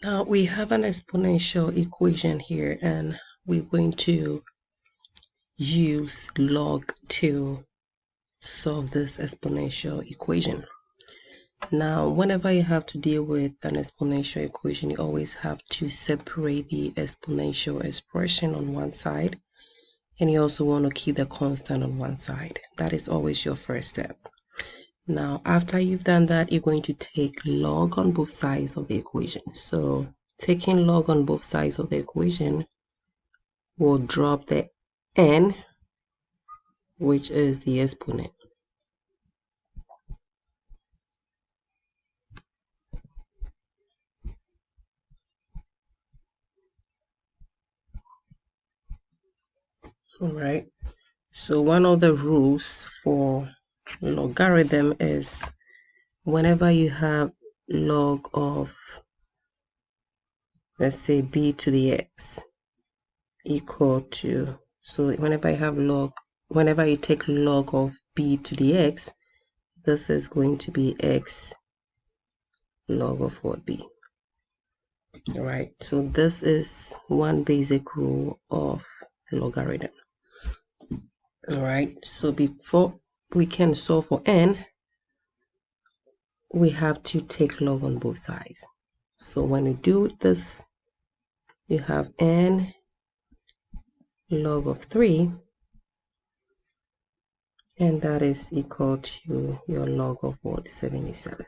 Now we have an exponential equation here, and we're going to use log to solve this exponential equation. Now, whenever you have to deal with an exponential equation, you always have to separate the exponential expression on one side, and you also want to keep the constant on one side. That is always your first step. Now, after you've done that, you're going to take log on both sides of the equation. So, taking log on both sides of the equation will drop the n, which is the exponent. All right. So one of the rules for logarithm is whenever you have log of, let's say, b to the x equal to, so whenever you take log of b to the x, this is going to be x log of 4b. All right, so this is one basic rule of logarithm. All right, so before we can solve for n, we have to take log on both sides. So when we do this, you have n log of 3, and that is equal to your log of 77.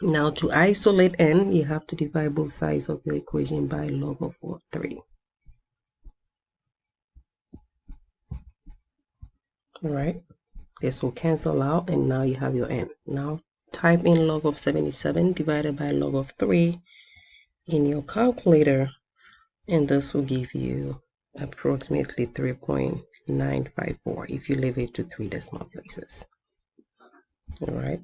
Now to isolate n, you have to divide both sides of your equation by log of 3. All right, this will cancel out, and now you have your n. Now type in log of 77 divided by log of 3 in your calculator, and this will give you approximately 3.954 if you leave it to 3 decimal places. All right,